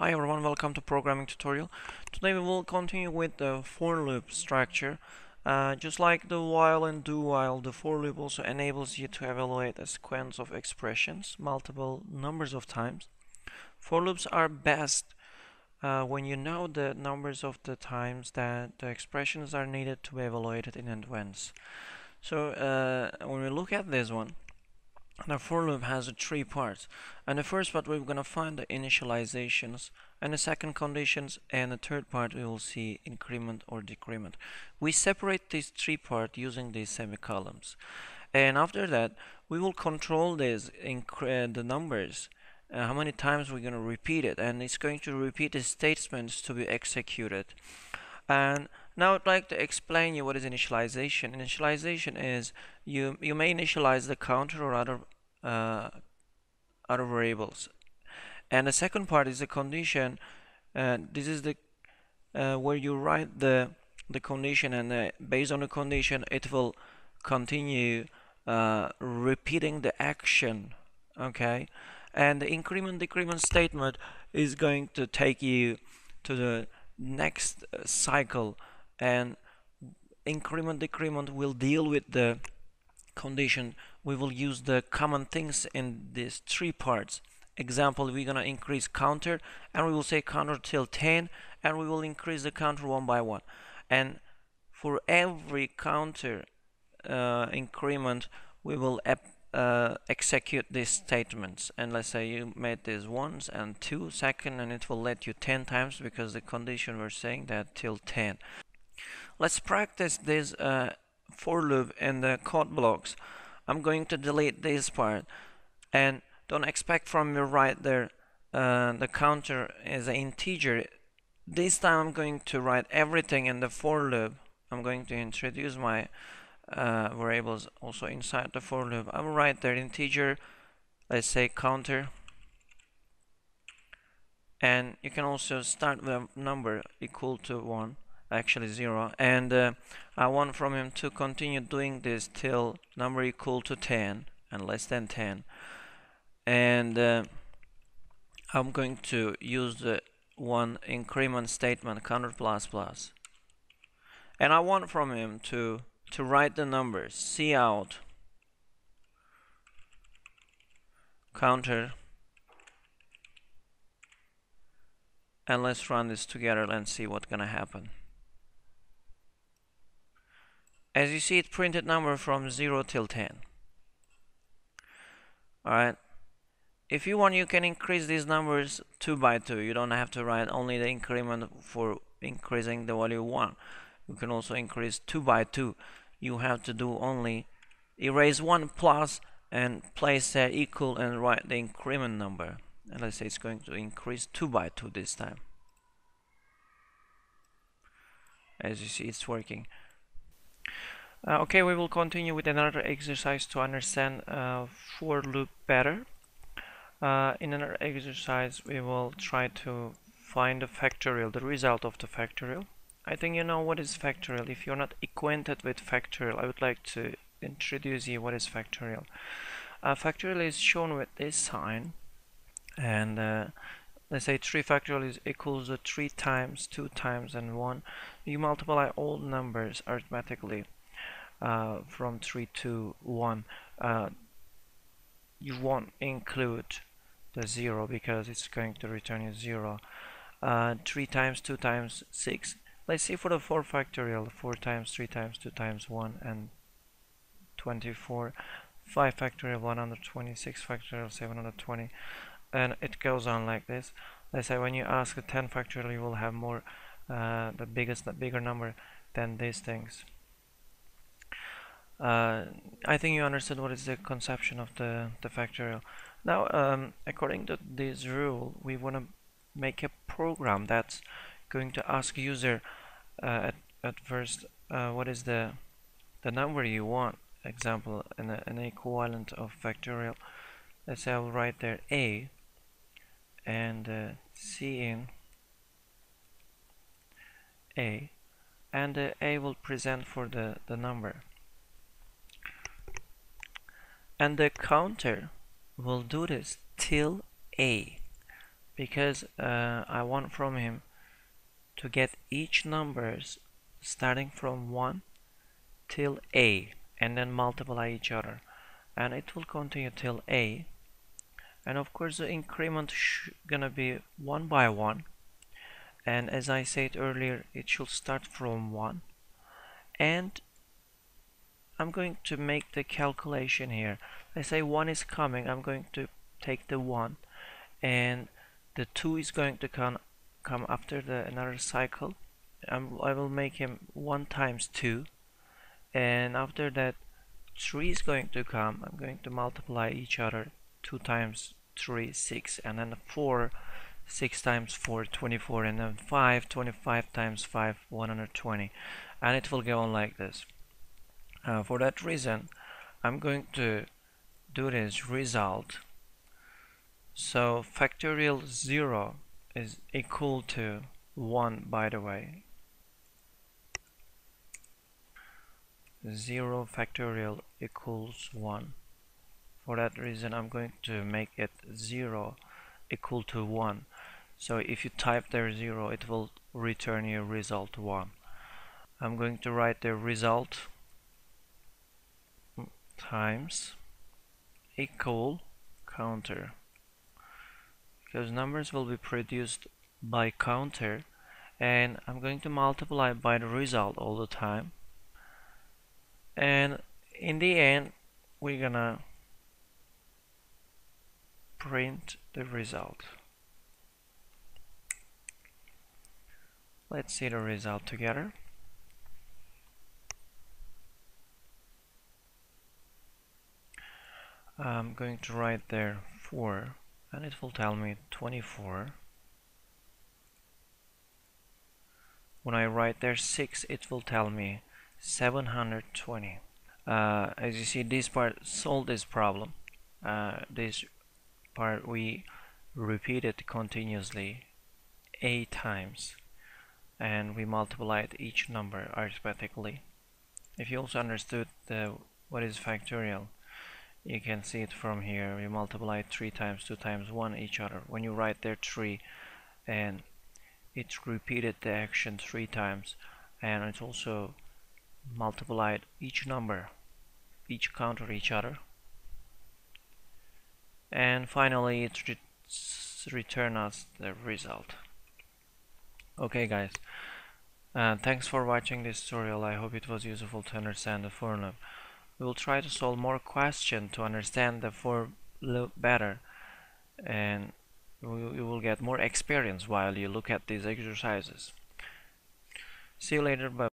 Hi everyone, welcome to programming tutorial. Today we will continue with the for loop structure. Just like the while and do while, the for loop also enables you to evaluate a sequence of expressions multiple numbers of times. For loops are best when you know the numbers of the times that the expressions are needed to be evaluated in advance. So when we look at this one, the for loop has three parts, and the first part we're going to find the initializations, and the second conditions, and the third part we will see increment or decrement. We separate these three parts using these semicolons, and after that we will control this the numbers, how many times we're going to repeat it, and it's going to repeat the statements to be executed. And now I'd like to explain you what is initialization. Initialization is you may initialize the counter or other variables. And the second part is the condition. This is the where you write the condition, and based on the condition it will continue repeating the action. Okay, and the increment decrement statement is going to take you to the next cycle, and increment decrement will deal with the condition. We will use the common things in these three parts. Example, we're gonna increase counter, and we will say counter till 10, and we will increase the counter one by one. And for every counter increment, we will execute these statements. And let's say you made this once and 2 seconds, and it will let you 10 times because the condition we're saying that till 10. Let's practice this for loop in the code blocks. I'm going to delete this part, and don't expect from me right there the counter as an integer. This time I'm going to write everything in the for loop. I'm going to introduce my variables also inside the for loop. I will write their integer, let's say counter, and you can also start with a number equal to 1, actually 0, and I want from him to continue doing this till number equal to 10 and less than 10, and I'm going to use the one increment statement, counter plus plus, and I want from him to write the numbers cout counter, and let's run this together and see what's gonna happen. As you see, it printed number from 0 till 10. Alright, if you want, you can increase these numbers 2 by 2. You don't have to write only the increment for increasing the value 1. You can also increase 2 by 2. You have to do only erase 1 plus and place there equal and write the increment number. And let's say it's going to increase 2 by 2 this time. As you see, it's working. Okay, we will continue with another exercise to understand for loop better. In another exercise, we will try to find the factorial, the result of the factorial. I think you know what is factorial. If you're not acquainted with factorial, I would like to introduce you what is factorial. Factorial is shown with this sign, and let's say 3 factorial is equals to 3 times, 2 times, and 1. You multiply all numbers arithmetically from 3 to 1. You won't include the 0 because it's going to return you 0. 3 times 2 times 6. Let's see for the 4 factorial, 4 times 3 times 2 times 1 and 24. 5 factorial, 126 factorial, 720, and it goes on like this. Let's say when you ask a 10 factorial, you will have more the bigger number than these things. I think you understood what is the conception of the factorial. Now, according to this rule, we want to make a program that's going to ask user at first what is the number you want. Example, an equivalent of factorial. Let's say I will write there a, and c in a, and a will present for the number, and the counter will do this till a, because I want from him to get each numbers starting from 1 till a, and then multiply each other, and it will continue till a. And of course the increment gonna be 1 by 1, and as I said earlier, it should start from 1. And I'm going to make the calculation here. I say 1 is coming, I'm going to take the 1, and the 2 is going to come after another cycle. I will make him 1 times 2, and after that 3 is going to come. I'm going to multiply each other. 2 times 3, 6, and then 4, 6 times 4, 24, and then 5, 25 times 5, 120, and it will go on like this. For that reason, I'm going to do this result. So factorial 0 is equal to 1, by the way. 0 factorial equals 1. For that reason, I'm going to make it 0 equal to 1. So if you type there 0, it will return your result 1. I'm going to write the result times equal counter, because numbers will be produced by counter, and I'm going to multiply by the result all the time, and in the end we're gonna print the result. Let's see the result together. I'm going to write there 4, and it will tell me 24. When I write there 6, it will tell me 720. As you see, this part solved this problem. This part we repeated continuously 8 times, and we multiplied each number arithmetically. If you also understood what is factorial, you can see it from here. We multiply 3 times, 2 times, 1 each other. When you write there 3, and it repeated the action 3 times, and it also multiplied each number, each counter each other, and finally it returns us the result. Okay guys, thanks for watching this tutorial. I hope it was useful to understand the formula. We will try to solve more questions to understand the formula better, and you will get more experience while you look at these exercises. See you later. Bye.